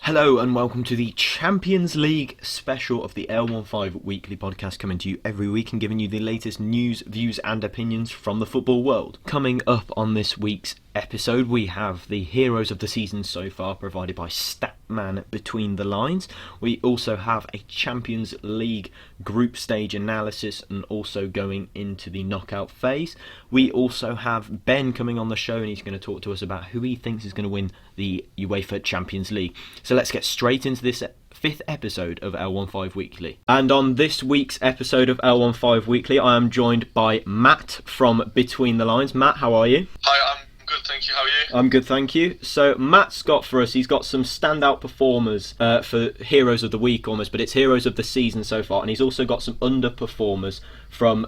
Hello and welcome to the Champions League special of the L15 weekly podcast, coming to you every week and giving you the latest news, views and opinions from the football world. Coming up on this week's episode, we have the heroes of the season so far provided by Statman Between the Lines. We also have a Champions League group stage analysis and also going into the knockout phase. We also have Ben coming on the show and he's going to talk to us about who he thinks is going to win the UEFA Champions League. So let's get straight into this fifth episode of L15 Weekly. And on this week's episode of L15 Weekly, I am joined by Matt from Between the Lines. Matt, how are you? Hi, I'm good, thank you. How are you? I'm good, thank you. So Matt's got for us, he's got some standout performers for Heroes of the Week almost, but it's Heroes of the Season so far, and he's also got some underperformers from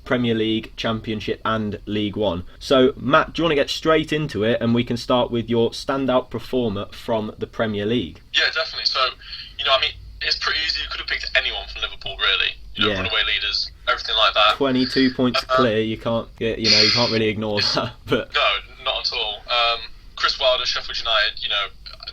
Premier League, Championship and League One. So Matt, do you want to get straight into it and we can start with your standout performer from the Premier League? Yeah, definitely. So, it's pretty easy. You could have picked anyone from Liverpool, really. Runaway leaders, everything like that. 22 points clear. You can't really ignore that. But no, not at all. Chris Wilder, Sheffield United.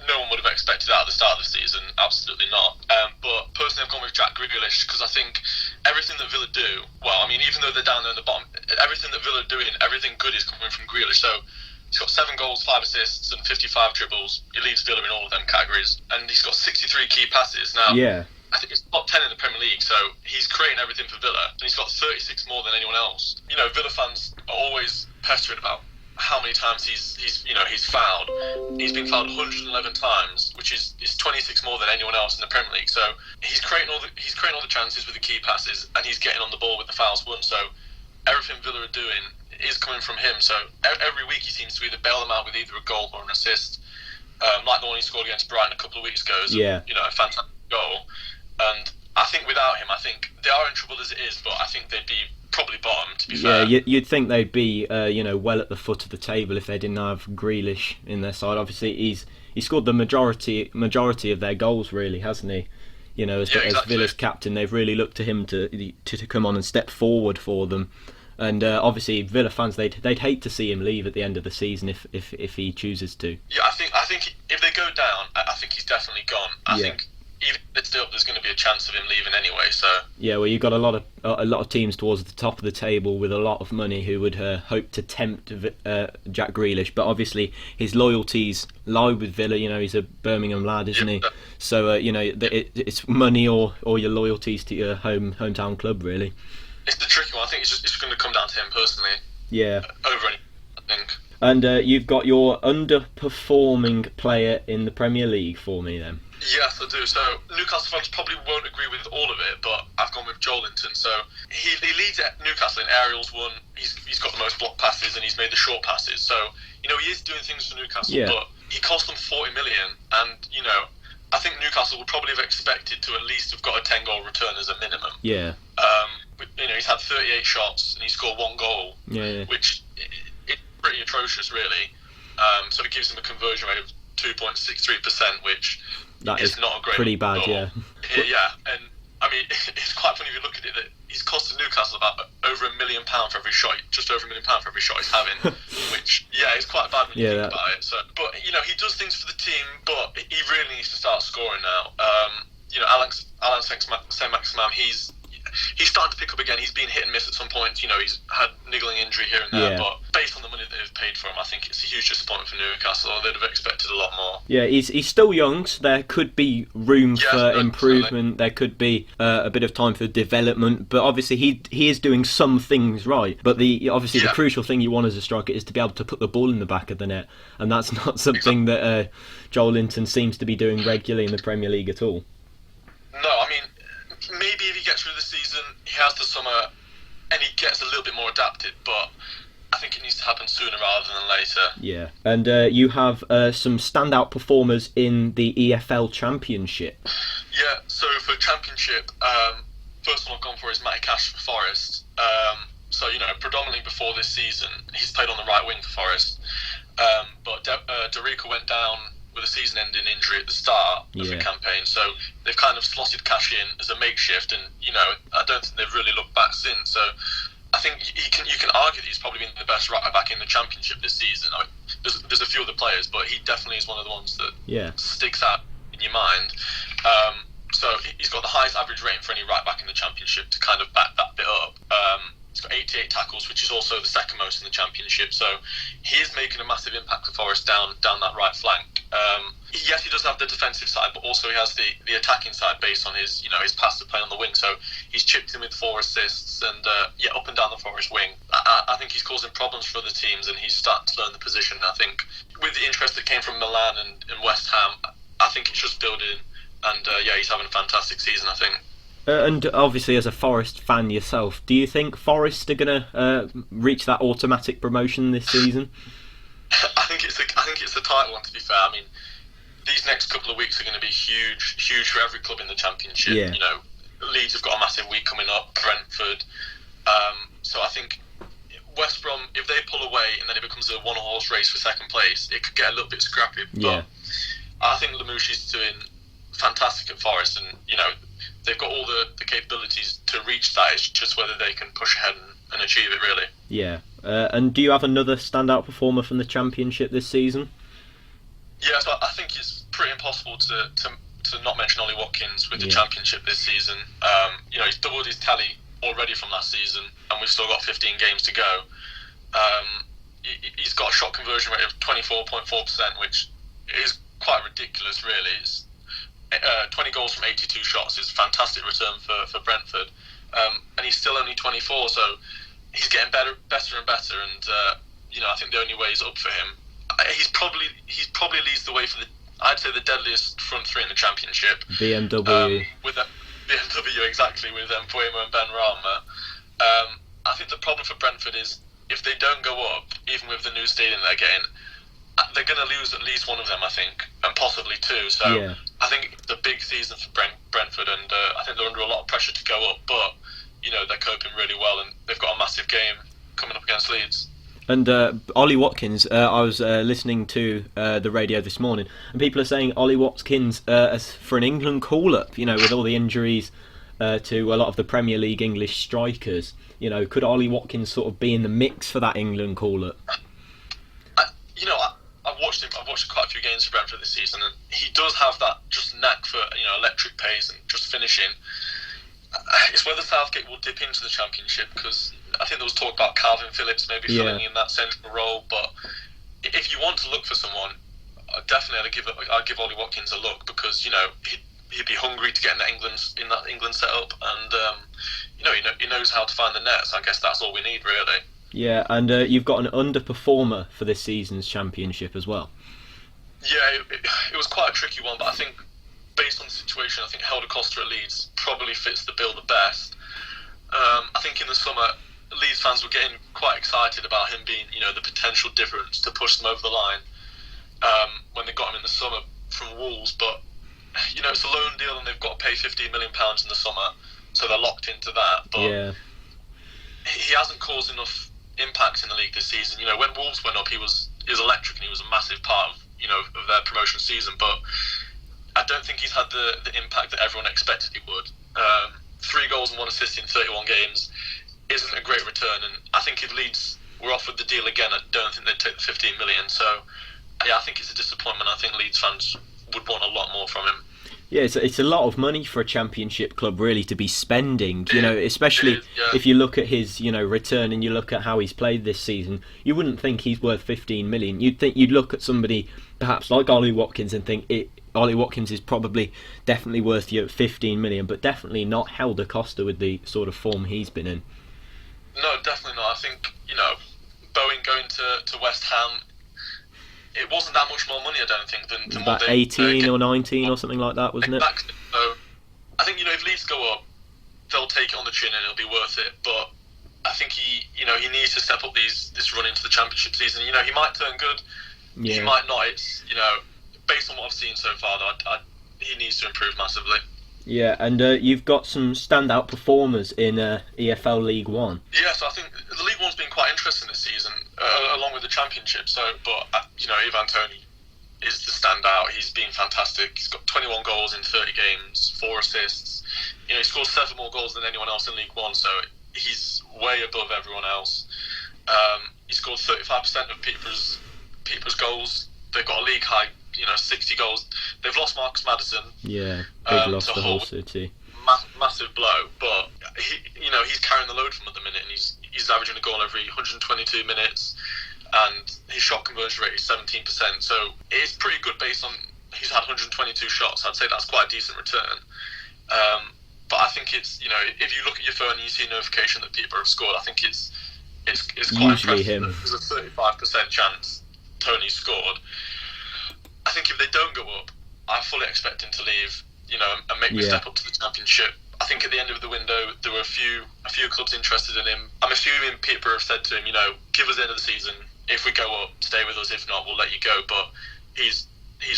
No one would have expected that at the start of the season. Absolutely not. But personally, I've gone with Jack Grealish because I think everything that Villa do, even though they're down there in the bottom, everything that Villa are doing, everything good is coming from Grealish. So he's got 7 goals, 5 assists, and 55 dribbles. He leads Villa in all of them categories, and he's got 63 key passes. Now, I think it's top 10 in the Premier League, so he's creating everything for Villa, and he's got 36 more than anyone else. Villa fans are always pestering about how many times he's fouled. He's been fouled 111 times, which is 26 more than anyone else in the Premier League. So he's creating all the chances with the key passes, and he's getting on the ball with the fouls won. So everything Villa are doing is coming from him. So every week he seems to either bail them out with either a goal or an assist, like the one he scored against Brighton a couple of weeks ago. A fantastic goal. And I think without him, I think they are in trouble as it is, but I think they'd be probably bottom, to be fair. Yeah, you'd think they'd be, well at the foot of the table if they didn't have Grealish in their side. Obviously, he scored the majority of their goals, really, hasn't he? As Villa's captain, they've really looked to him to come on and step forward for them. And obviously, Villa fans, they'd hate to see him leave at the end of the season if he chooses to. Yeah, I think if they go down, I think he's definitely gone. I think even if it's still, there's going to be a chance of him leaving anyway. So yeah, you've got a lot of teams towards the top of the table with a lot of money who would hope to tempt Jack Grealish, but obviously his loyalties lie with Villa. He's a Birmingham lad, isn't he? So it's money or your loyalties to your hometown club, really. It's the tricky one. I think it's going to come down to him personally. Yeah. Over any, I think. And you've got your underperforming player in the Premier League for me then. Yes, I do. So Newcastle fans probably won't agree with all of it, but I've gone with Joelinton. So he leads at Newcastle in aerials won. He's got the most block passes and he's made the short passes. So he is doing things for Newcastle, but he cost them 40 million, and I think Newcastle would probably have expected to at least have got a 10-goal return as a minimum. Yeah. But, he's had 38 shots and he scored 1 goal, which is pretty atrocious, really. So it gives him a conversion rate of 2.63%, which is not a great pretty bad, goal. Yeah, and it's quite funny if you look at it that he's costed Newcastle about over £1 million for every shot, just over £1 million for every shot he's having, which is quite bad when you think about it. So, but he does things for the team, but he really needs to start scoring now. Alan Saint-Maximin, he's starting to pick up again. He's been hit and miss at some point. He's had niggling injury here and there, but based on the money that they've paid for him, I think it's a huge disappointment for Newcastle. They'd have expected a lot more. Yeah, he's still young, so there could be room for improvement. There could be a bit of time for development, but obviously he is doing some things right. But the crucial thing you want as a striker is to be able to put the ball in the back of the net, and that's not something that Joelinton seems to be doing regularly in the Premier League at all. No, maybe if he gets through the season, he has the summer, and he gets a little bit more adapted, but I think it needs to happen sooner rather than later. Yeah, and you have some standout performers in the EFL Championship. Yeah, so for Championship, first one I've gone for is Matty Cash for Forest. Predominantly before this season, he's played on the right wing for Forest, but Dorica went down with a season-ending injury at the start of the campaign, so they've kind of slotted Cash in as a makeshift, and I don't think they've really looked back since. So I think you can argue that he's probably been the best right back in the Championship this season. There's a few other players, but he definitely is one of the ones that sticks out. in your mind. So he's got the highest average rating for any right back in the Championship to kind of back that bit up. He's got 88 tackles, which is also the second most in the Championship. So he is making a massive impact for Forest down that right flank. Yes, he does have the defensive side, but also he has the attacking side based on his pass to play on the wing. So he's chipped in with 4 assists and up and down the Forest wing. I think he's causing problems for other teams, and he's starting to learn the position. I think with the interest that came from Milan and West Ham, I think it's just building. And he's having a fantastic season, I think. And obviously, as a Forest fan yourself, do you think Forest are going to reach that automatic promotion this season? I think it's a tight one, to be fair. I mean, these next couple of weeks are going to be huge for every club in the Championship. Yeah. Leeds have got a massive week coming up. Brentford. So I think West Brom, if they pull away and then it becomes a one-horse race for second place, it could get a little bit scrappy. Yeah. But I think Lamouchi's doing fantastic at Forest, and they've got all the capabilities to reach that. It's just whether they can push ahead and achieve it, really. Yeah. And do you have another standout performer from the Championship this season? Yeah, so I think it's pretty impossible to not mention Ollie Watkins with the Championship this season. He's doubled his tally already from last season, and we've still got 15 games to go. He's got a shot conversion rate of 24.4%, which is quite ridiculous, really. It's 20 goals from 82 shots is a fantastic return for Brentford, and he's still only 24, so he's getting better and better. And I think the only way is up for him. He's probably leads the way for I'd say the deadliest front three in the Championship. BMW. With BMW, exactly, with Mbuemo and Ben Rama. I think the problem for Brentford is if they don't go up, even with the new stadium they're getting, they're going to lose at least one of them, I think, and possibly two. So I think it's a big season for Brentford, and I think they're under a lot of pressure to go up, but they're coping really well, and they've got a massive game coming up against Leeds. And Ollie Watkins, I was listening to the radio this morning, and people are saying Ollie Watkins as for an England call-up, with all the injuries to a lot of the Premier League English strikers. Could Ollie Watkins sort of be in the mix for that England call-up? I've watched him. I've watched quite a few games for Brentford this season, and he does have that just knack for electric pace and just finishing. It's whether Southgate will dip into the Championship, because I think there was talk about Calvin Phillips maybe filling in that central role. But if you want to look for someone, definitely I'd give Ollie Watkins a look, because he'd be hungry to get in that England setup, and he knows how to find the net. So I guess that's all we need, really. Yeah, and you've got an underperformer for this season's Championship as well. Yeah, it was quite a tricky one, but I think based on the situation, I think Helder Costa at Leeds probably fits the bill the best. I think in the summer, Leeds fans were getting quite excited about him being, the potential difference to push them over the line when they got him in the summer from Wolves. But, it's a loan deal, and they've got to pay £15 million in the summer, so they're locked into that. But he hasn't caused enough impact in the league this season. When Wolves went up, he was electric, and he was a massive part of of their promotion season. But I don't think he's had the impact that everyone expected he would. 3 goals and 1 assist in 31 games isn't a great return, and I think if Leeds were offered the deal again, I don't think they'd take the 15 million. So I think it's a disappointment. I think Leeds fans would want a lot more from him. Yeah, it's a lot of money for a Championship club really to be spending, especially if you look at his, return, and you look at how he's played this season. You wouldn't think he's worth 15 million. You'd look at somebody perhaps like Ollie Watkins and think Ollie Watkins is definitely worth 15 million, but definitely not Helder Costa with the sort of form he's been in. No, definitely not. I think, Bowen going to West Ham, it wasn't that much more money, I don't think, than about 18 or 19 or something like that, wasn't it? Exactly. So I think if Leeds go up, they'll take it on the chin and it'll be worth it. But I think he needs to step up this run into the Championship season. He might turn good, he might not. It's based on what I've seen so far, though, he needs to improve massively. Yeah, and you've got some standout performers in EFL League One. Yeah, so I think the League One's been quite interesting this season, along with the Championship. So, but Ivan Toney is the standout. He's been fantastic. He's got 21 goals in 30 games, 4 assists. He scores 7 more goals than anyone else in League One, so he's way above everyone else. He scored 35% of Peterborough's goals. They've got a league high, 60 goals. They've lost Marcus Maddison. Yeah, big loss to to Hull Hull. City. Massive blow, but he's carrying the load from at the minute, and he's averaging a goal every 122 minutes, and his shot conversion rate is 17%. So it's pretty good based on he's had 122 shots. I'd say that's quite a decent return. But I think it's if you look at your phone and you see a notification that Peterborough have scored, I think it's quite Usually impressive. him. There's a 35% chance Tony scored. I think if they don't go up, I fully expect him to leave, and make the step up to the Championship. I think at the end of the window, there were a few clubs interested in him. I'm assuming Peterborough have said to him, give us the end of the season. If we go up, stay with us. If not, we'll let you go. But he's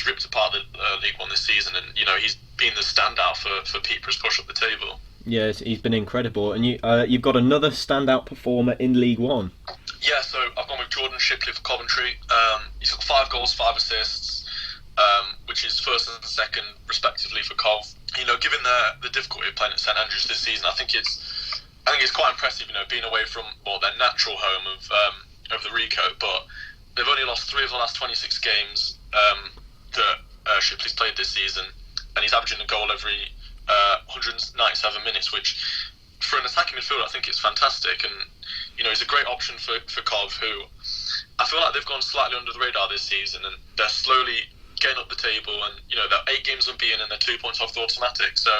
ripped apart the League One this season, and he's been the standout for Peterborough's push up the table. Yes, he's been incredible, and you've got another standout performer in League One. Yeah, so I've gone with Jordan Shipley for Coventry. He's got 5 goals, 5 assists, which is first and second respectively for Cov. Given the difficulty of playing at St Andrews this season, I think it's quite impressive. Being away from their natural home of the Rico, but they've only lost 3 of the last 26 games that Shipley's played this season, and he's averaging a goal every 197 minutes, which for an attacking midfielder, I think it's fantastic. And he's a great option for Cov, who I feel like they've gone slightly under the radar this season, and they're slowly getting up the table. And they're 8 games unbeaten and they're 2 points off the automatic. So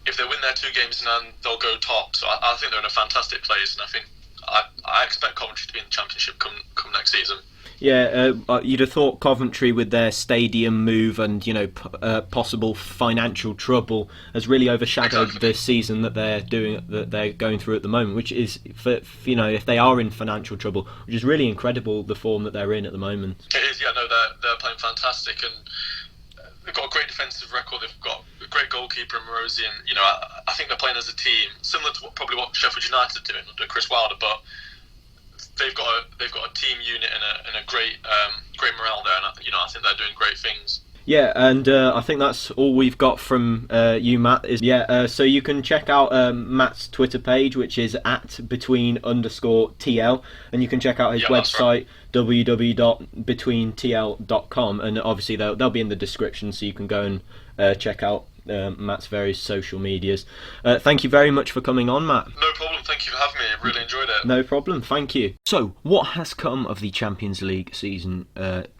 if they win their 2 games in hand, they'll go top. So I think they're in a fantastic place, and I think I expect Coventry to be in the Championship come next season. Yeah, you'd have thought Coventry, with their stadium move and possible financial trouble, has really overshadowed the season that they're going through at the moment. Which is, if they are in financial trouble, which is really incredible, the form that they're in at the moment. It is, yeah. No, they're playing fantastic, and they've got a great defensive record. They've got a great goalkeeper in Morosi, and I think they're playing as a team, similar to probably what Sheffield United are doing under Chris Wilder, but they've got a team unit and a great morale there, and I think they're doing great things. Yeah, and I think that's all we've got from you, Matt. So you can check out Matt's Twitter page, which is @between_TL, and you can check out his website, www.betweentl.com, and obviously they'll be in the description, so you can go and check out Matt's various social medias. Thank you very much for coming on, Matt. No problem, thank you for having me, I really enjoyed it. No problem, thank you. So, what has come of the Champions League season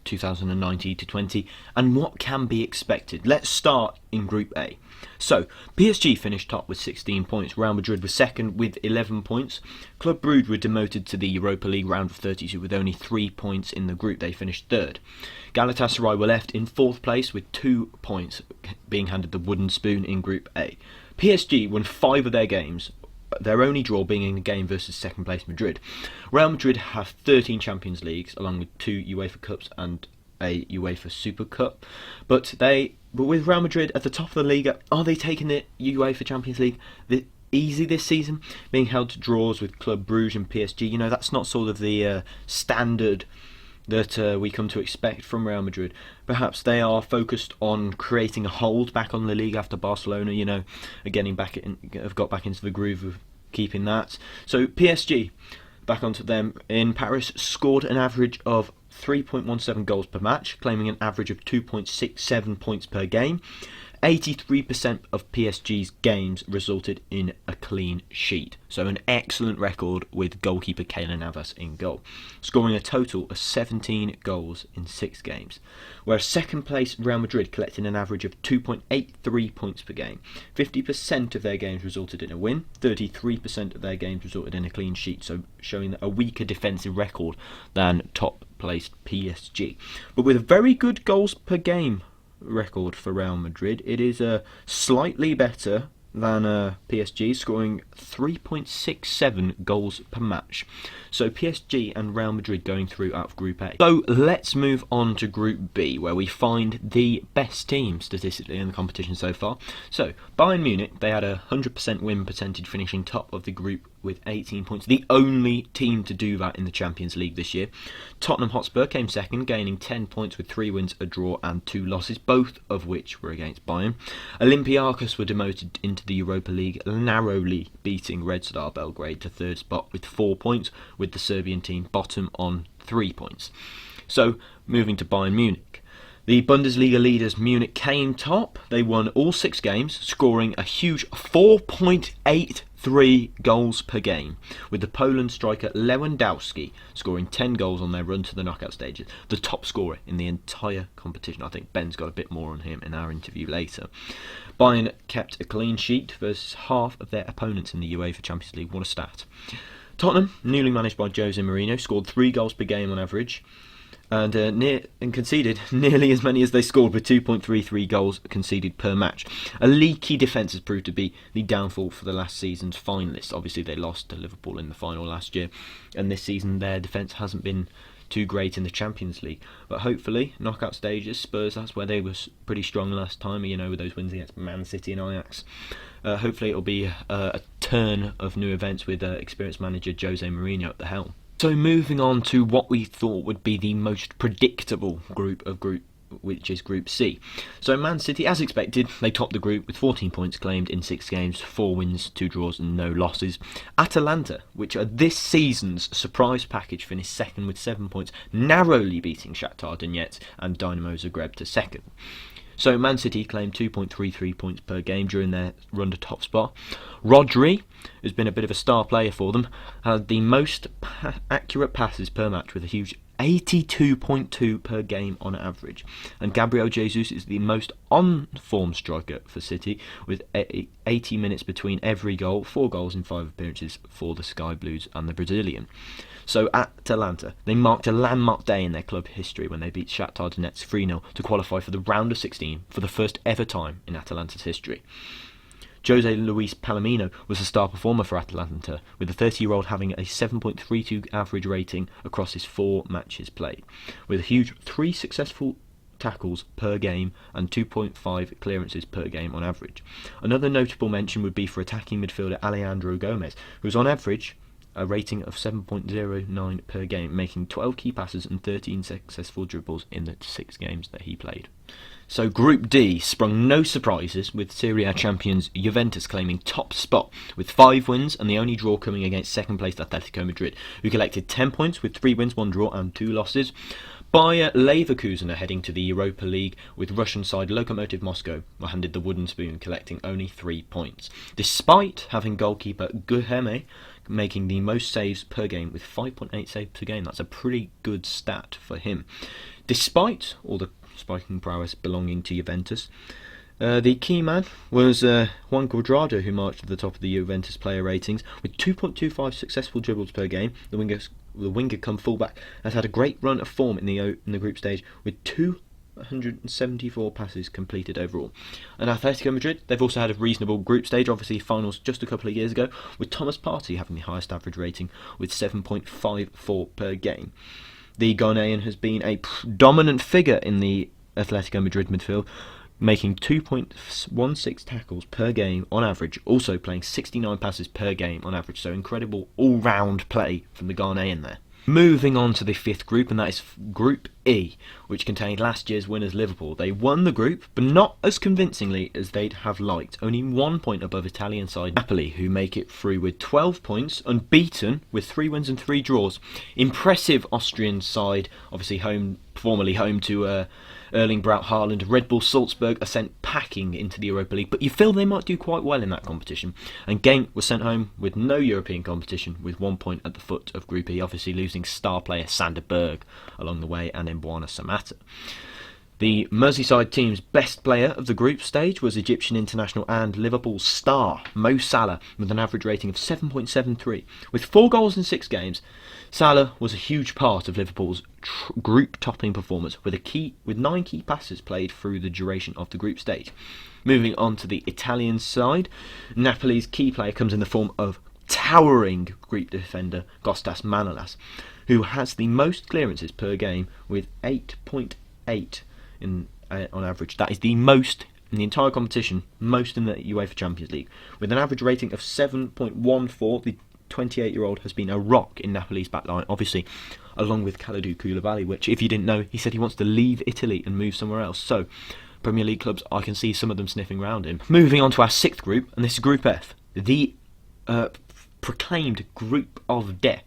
2019-20, and what can be expected? Let's start in Group A. So, PSG finished top with 16 points, Real Madrid was second with 11 points, Club Brugge were demoted to the Europa League round of 32 with only 3 points in the group, they finished third. Galatasaray were left in 4th place with 2 points, being handed the wooden spoon in Group A. PSG won 5 of their games, their only draw being in a game versus second place Madrid. Real Madrid have 13 Champions Leagues, along with 2 UEFA Cups and a UEFA Super Cup, but with Real Madrid at the top of the league, are they taking the UEFA Champions League easy this season, being held to draws with Club Brugge and PSG? That's not sort of the standard that we come to expect from Real Madrid. Perhaps they are focused on creating a hold back on the league after Barcelona, have got back into the groove of keeping that. So PSG, back onto them in Paris, scored an average of 3.17 goals per match, claiming an average of 2.67 points per game. 83% of PSG's games resulted in a clean sheet, so an excellent record with goalkeeper Keylor Navas in goal, scoring a total of 17 goals in 6 games, whereas second place Real Madrid collected an average of 2.83 points per game. 50% of their games resulted in a win, 33% of their games resulted in a clean sheet, so showing a weaker defensive record than top placed PSG, but with a very good goals per game record for Real Madrid. It is slightly better than PSG, scoring 3.67 goals per match. So PSG and Real Madrid going through out of Group A. So let's move on to Group B, where we find the best team statistically in the competition so far. So Bayern Munich, they had a 100% win percentage, finishing top of the group with 18 points, the only team to do that in the Champions League this year. Tottenham Hotspur came second, gaining 10 points with 3 wins, a draw and 2 losses, both of which were against Bayern. Olympiacos were demoted into the Europa League, narrowly beating Red Star Belgrade to third spot with 4 points, with the Serbian team bottom on 3 points. So, moving to Bayern Munich. The Bundesliga leaders Munich came top. They won all 6 games, scoring a huge 4.83 goals per game, with the Poland striker Lewandowski scoring 10 goals on their run to the knockout stages, the top scorer in the entire competition. I think Ben's got a bit more on him in our interview later. Bayern kept a clean sheet versus half of their opponents in the UEFA Champions League. What a stat. Tottenham, newly managed by Jose Mourinho, scored 3 goals per game on average, and conceded nearly as many as they scored, with 2.33 goals conceded per match. A leaky defence has proved to be the downfall for the last season's finalists. Obviously, they lost to Liverpool in the final last year, and this season their defence hasn't been too great in the Champions League. But hopefully, knockout stages, Spurs, that's where they were pretty strong last time, with those wins against Man City and Ajax. Hopefully it'll be a turn of new events with experienced manager Jose Mourinho at the helm. So moving on to what we thought would be the most predictable group, which is Group C. So Man City, as expected, they topped the group with 14 points claimed in 6 games, 4 wins, 2 draws and no losses. Atalanta, which are this season's surprise package, finished second with 7 points, narrowly beating Shakhtar Donetsk and Dynamo Zagreb to second. So Man City claimed 2.33 points per game during their run to top spot. Rodri, who's been a bit of a star player for them, had the most accurate passes per match with a huge 82.2 per game on average. And Gabriel Jesus is the most on-form striker for City, with 80 minutes between every goal, 4 goals in 5 appearances for the Sky Blues and the Brazilian. So at Atalanta, they marked a landmark day in their club history when they beat Shakhtar Donetsk 3-0 to qualify for the round of 16 for the first ever time in Atalanta's history. Jose Luis Palomino was a star performer for Atalanta, with the 30-year-old having a 7.32 average rating across his 4 matches played, with a huge 3 successful tackles per game and 2.5 clearances per game on average. Another notable mention would be for attacking midfielder Alejandro Gomez, who was on average a rating of 7.09 per game, making 12 key passes and 13 successful dribbles in the 6 games that he played. So Group D sprung no surprises, with Serie A champions Juventus claiming top spot with 5 wins and the only draw coming against second placed Atletico Madrid, who collected 10 points with 3 wins, 1 draw and 2 losses. Bayer Leverkusen are heading to the Europa League, with Russian side Lokomotiv Moscow were handed the wooden spoon, collecting only 3 points, despite having goalkeeper Guheme making the most saves per game with 5.8 saves per game. That's a pretty good stat for him. Despite all the spiking prowess belonging to Juventus, the key man was Juan Cuadrado, who marched to the top of the Juventus player ratings with 2.25 successful dribbles per game. The winger come fullback has had a great run of form in the group stage, with 274 passes completed overall. And Atletico Madrid, they've also had a reasonable group stage, obviously finals just a couple of years ago, with Thomas Partey having the highest average rating with 7.54 per game. The Ghanaian has been a dominant figure in the Atletico Madrid midfield, making 2.16 tackles per game on average, also playing 69 passes per game on average, so incredible all-round play from the Ghanaian there. Moving on to the 5th group, and that is Group E, which contained last year's winners Liverpool. They won the group, but not as convincingly as they'd have liked, only 1 point above Italian side Napoli, who make it through with 12 points, unbeaten with 3 wins and 3 draws. Impressive Austrian side, obviously formerly home to Erling Braut Haaland. Red Bull Salzburg are sent packing into the Europa League, but you feel they might do quite well in that competition. And Genk was sent home with no European competition, with 1 point at the foot of Group E, obviously losing star player Sander Berg along the way, and Mbwana Samatta. The Merseyside team's best player of the group stage was Egyptian international and Liverpool star Mo Salah, with an average rating of 7.73. With 4 goals in 6 games, Salah was a huge part of Liverpool's group-topping performance, with 9 key passes played through the duration of the group stage. Moving on to the Italian side, Napoli's key player comes in the form of towering Greek defender Kostas Manolas, who has the most clearances per game with 8.8 on average. That is the most in the entire competition, most in the UEFA Champions League. With an average rating of 7.14, the 28-year-old has been a rock in Napoli's backline, obviously, along with Kalidou Koulibaly, which, if you didn't know, he said he wants to leave Italy and move somewhere else. So, Premier League clubs, I can see some of them sniffing around him. Moving on to our 6th group, and this is Group F, the proclaimed group of death.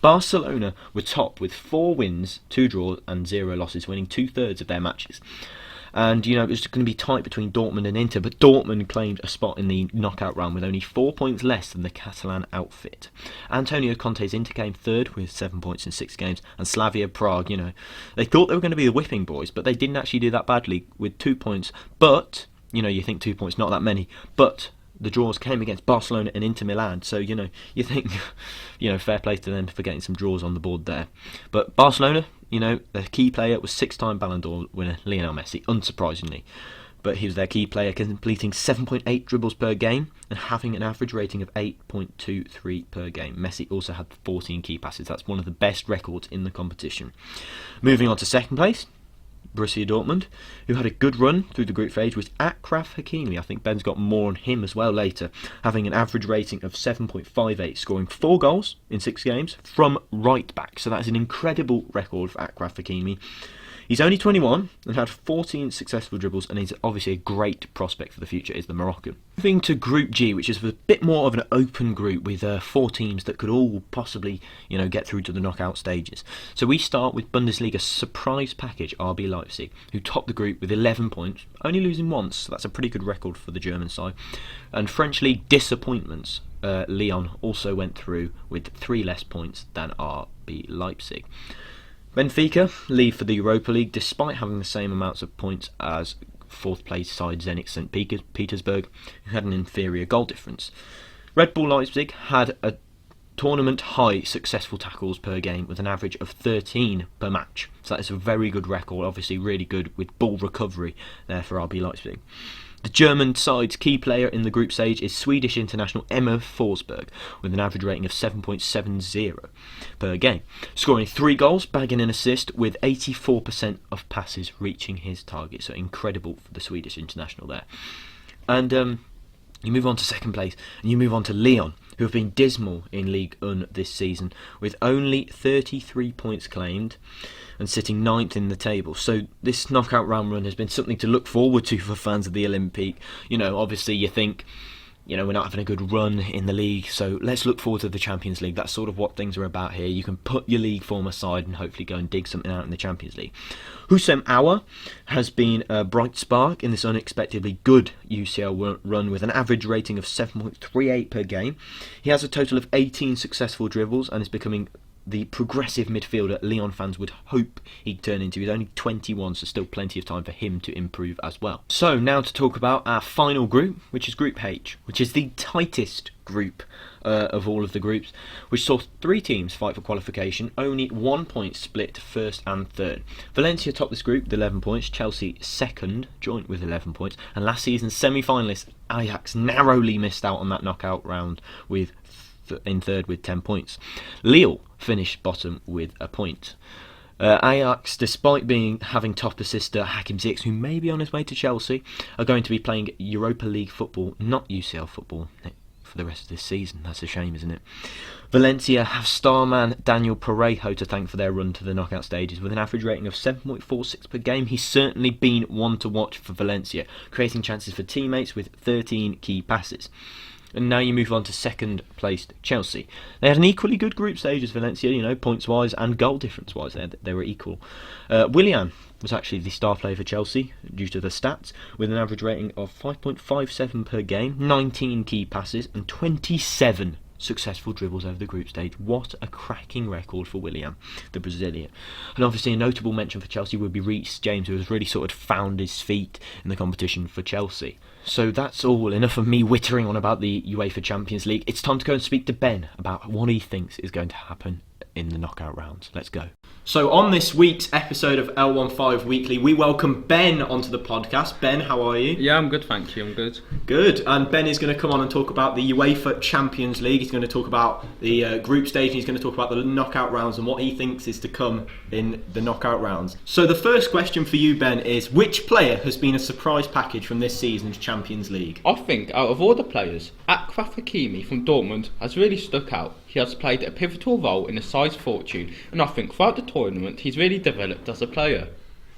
Barcelona were top with 4 wins, 2 draws and 0 losses, winning 2/3 of their matches. And, it was going to be tight between Dortmund and Inter, but Dortmund claimed a spot in the knockout round with only 4 points less than the Catalan outfit. Antonio Conte's Inter came third with 7 points in 6 games, and Slavia Prague, they thought they were going to be the whipping boys, but they didn't actually do that badly with 2 points. But, you think 2 points, not that many, but the draws came against Barcelona and Inter Milan, so you think fair play to them for getting some draws on the board there. But Barcelona, their key player was 6-time Ballon d'Or winner Lionel Messi, unsurprisingly. But he was their key player, completing 7.8 dribbles per game and having an average rating of 8.23 per game. Messi also had 14 key passes. That's one of the best records in the competition. Moving on to second place, Borussia Dortmund, who had a good run through the group phase with Achraf Hakimi. I think Ben's got more on him as well later, having an average rating of 7.58, scoring 4 goals in 6 games from right back. So that's an incredible record for Achraf Hakimi. He's only 21 and had 14 successful dribbles, and he's obviously a great prospect for the future, is the Moroccan. Moving to Group G, which is a bit more of an open group with 4 teams that could all possibly, get through to the knockout stages. So we start with Bundesliga surprise package RB Leipzig, who topped the group with 11 points, only losing once, so that's a pretty good record for the German side. And French League disappointments, Lyon also went through with 3 less points than RB Leipzig. Benfica leave for the Europa League despite having the same amounts of points as 4th place side Zenit St. Petersburg, who had an inferior goal difference. Red Bull Leipzig had a tournament high successful tackles per game with an average of 13 per match. So that is a very good record, obviously really good with ball recovery there for RB Leipzig. The German side's key player in the group stage is Swedish international Emma Forsberg, with an average rating of 7.70 per game, scoring 3 goals, bagging an assist, with 84% of passes reaching his target. So incredible for the Swedish international there. And you move on to second place, and you move on to Lyon, who have been dismal in Ligue 1 this season, with only 33 points claimed and sitting 9th in the table. So this knockout round run has been something to look forward to for fans of the Olympique. Obviously you think, we're not having a good run in the league, so let's look forward to the Champions League. That's sort of what things are about here. You can put your league form aside and hopefully go and dig something out in the Champions League. Houssem Aouar has been a bright spark in this unexpectedly good UCL run with an average rating of 7.38 per game. He has a total of 18 successful dribbles and is becoming the progressive midfielder Lyon fans would hope he'd turn into. He's only 21, so still plenty of time for him to improve as well. So now to talk about our final group, which is Group H, which is the tightest group of all of the groups, which saw 3 teams fight for qualification, only 1 point split first and third. Valencia topped this group with 11 points, Chelsea second, joint with 11 points, and last season's semi-finalist Ajax narrowly missed out on that knockout round in third with 10 points. Lille finished bottom with a point. Ajax, despite having top assister Hakim Ziyech, who may be on his way to Chelsea, are going to be playing Europa League football, not UCL football, for the rest of this season. That's a shame, isn't it? Valencia have starman Daniel Parejo to thank for their run to the knockout stages with an average rating of 7.46 per game. He's certainly been one to watch for Valencia, creating chances for teammates with 13 key passes. And now you move on to second placed Chelsea. They had an equally good group stage as Valencia, points wise and goal difference wise. They were equal. Willian was actually the star player for Chelsea due to the stats, with an average rating of 5.57 per game, 19 key passes and 27 successful dribbles over the group stage. What a cracking record for Willian, the Brazilian. And obviously a notable mention for Chelsea would be Reece James, who has really sort of found his feet in the competition for Chelsea. So that's all. Enough of me wittering on about the UEFA Champions League. It's time to go and speak to Ben about what he thinks is going to happen in the knockout rounds. Let's go. So on this week's episode of L15 Weekly, we welcome Ben onto the podcast. Ben, how are you? Yeah, I'm good, thank you. I'm good. Good. And Ben is going to come on and talk about the UEFA Champions League. He's going to talk about the group stage, and he's going to talk about the knockout rounds and what he thinks is to come in the knockout rounds. So the first question for you, Ben, is which player has been a surprise package from this season's Champions League? I think out of all the players, Achraf Hakimi from Dortmund has really stuck out. He has played a pivotal role in the side's fortune, and I think throughout the tournament he's really developed as a player.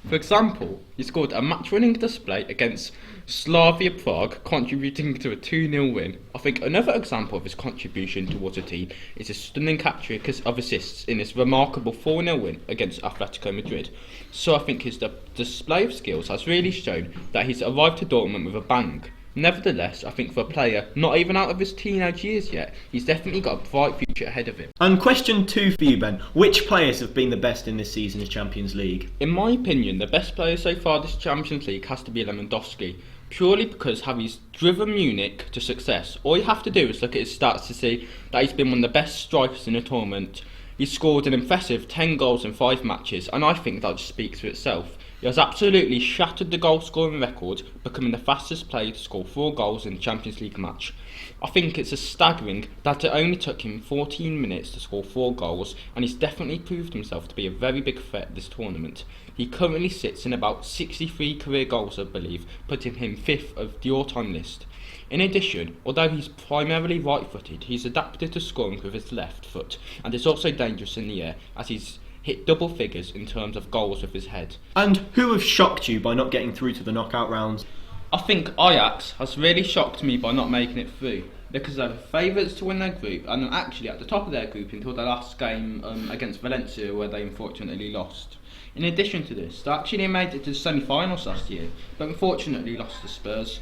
For example, he scored a match-winning display against Slavia Prague, contributing to a 2-0 win. I think another example of his contribution towards a team is his stunning hat-trick of assists in his remarkable 4-0 win against Atletico Madrid. So I think his display of skills has really shown that he's arrived to Dortmund with a bang. Nevertheless, I think for a player not even out of his teenage years yet, he's definitely got a bright future ahead of him. And question 2 for you, Ben. Which players have been the best in this season's Champions League? In my opinion, the best player so far this Champions League has to be Lewandowski, purely because how he's driven Munich to success. All you have to do is look at his stats to see that he's been one of the best strikers in the tournament. He's scored an impressive 10 goals in 5 matches, and I think that just speaks for itself. He has absolutely shattered the goal scoring record, becoming the fastest player to score 4 goals in a Champions League match. I think it's staggering that it only took him 14 minutes to score 4 goals, and he's definitely proved himself to be a very big threat this tournament. He currently sits in about 63 career goals, I believe, putting him 5th of the all-time list. In addition, although he's primarily right-footed, he's adapted to scoring with his left foot, and is also dangerous in the air, as he's hit double figures in terms of goals with his head. And who have shocked you by not getting through to the knockout rounds? I think Ajax has really shocked me by not making it through, because they were favourites to win their group, and are actually at the top of their group until their last game against Valencia, where they unfortunately lost. In addition to this, they actually made it to the semi-finals last year, but unfortunately lost to Spurs.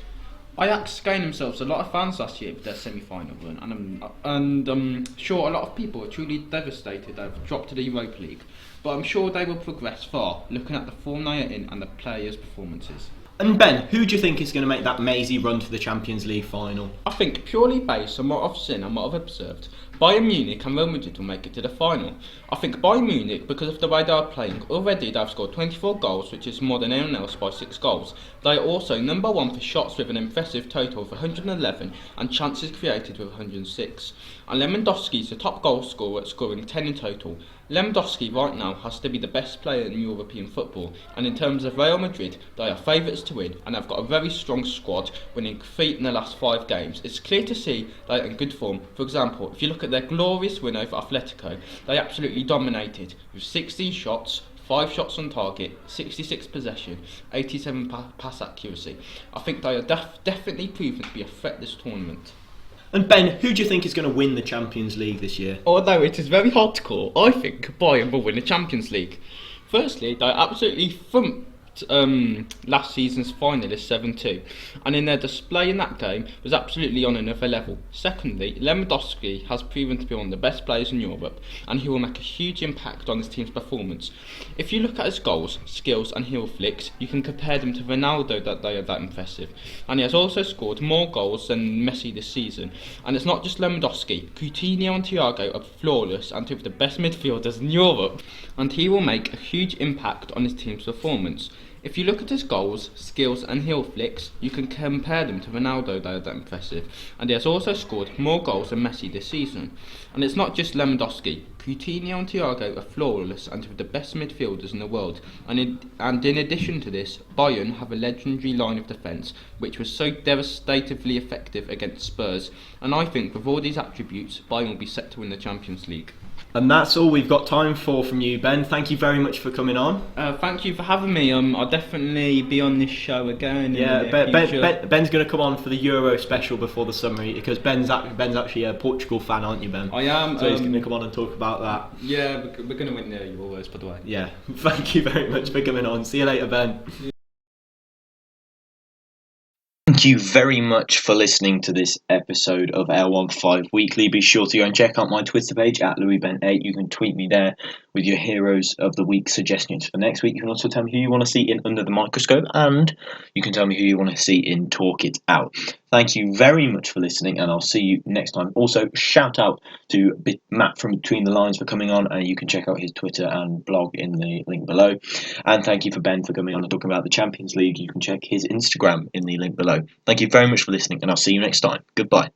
Ajax gained themselves a lot of fans last year with their semi-final run, and I'm sure a lot of people are truly devastated they've dropped to the Europa League, but I'm sure they will progress far, looking at the form they are in and the players' performances. And Ben, who do you think is going to make that mazy run to the Champions League final? I think purely based on what I've seen and what I've observed, Bayern Munich and Real Madrid will make it to the final. I think Bayern Munich, because of the way they are playing, already they've scored 24 goals, which is more than anyone else by 6 goals. They are also number 1 for shots with an impressive total of 111 and chances created with 106. And Lewandowski is the top goal scorer, scoring 10 in total. Lewandowski right now has to be the best player in European football, and in terms of Real Madrid, they are favourites to win and have got a very strong squad, winning 3 in the last 5 games. It's clear to see they are in good form. For example, if you look at their glorious win over Atletico, they absolutely dominated with 16 shots, 5 shots on target, 66 possession, 87 pass accuracy. I think they are definitely proven to be a threat this tournament. And Ben, who do you think is going to win the Champions League this year? Although it is very hard to call, I think Bayern will win the Champions League. Firstly, they absolutely thumped last season's finalists 7-2, and in their display in that game was absolutely on another level. Secondly, Lewandowski has proven to be one of the best players in Europe, and he will make a huge impact on his team's performance. If you look at his goals, skills and heel flicks, you can compare them to Ronaldo, that they are that impressive. And he has also scored more goals than Messi this season. And it's not just Lewandowski, Coutinho and Thiago are flawless and two of the best midfielders in Europe, and he will make a huge impact on his team's performance. If you look at his goals, skills and heel flicks, you can compare them to Ronaldo, they are that impressive, and he has also scored more goals than Messi this season. And it's not just Lewandowski, Coutinho and Thiago are flawless and two of the best midfielders in the world, and in addition to this, Bayern have a legendary line of defence which was so devastatingly effective against Spurs, and I think with all these attributes, Bayern will be set to win the Champions League. And that's all we've got time for from you, Ben. Thank you very much for coming on. Thank you for having me. I'll definitely be on this show again. Ben's going to come on for the Euro special before the summer, because Ben's actually a Portugal fan, aren't you, Ben? I am. So he's going to come on and talk about that. Yeah, we're going to win the Euros, by the way. Yeah. Thank you very much for coming on. See you later, Ben. Thank you very much for listening to this episode of L15 Weekly. Be sure to go and check out my Twitter page at LouisBen8. You can tweet me there with your Heroes of the Week suggestions for next week. You can also tell me who you want to see in Under the Microscope, and you can tell me who you want to see in Talk It Out. Thank you very much for listening, and I'll see you next time. Also, shout out to Matt from Between the Lines for coming on, and you can check out his Twitter and blog in the link below. And thank you for Ben for coming on and talking about the Champions League. You can check his Instagram in the link below. Thank you very much for listening, and I'll see you next time. Goodbye.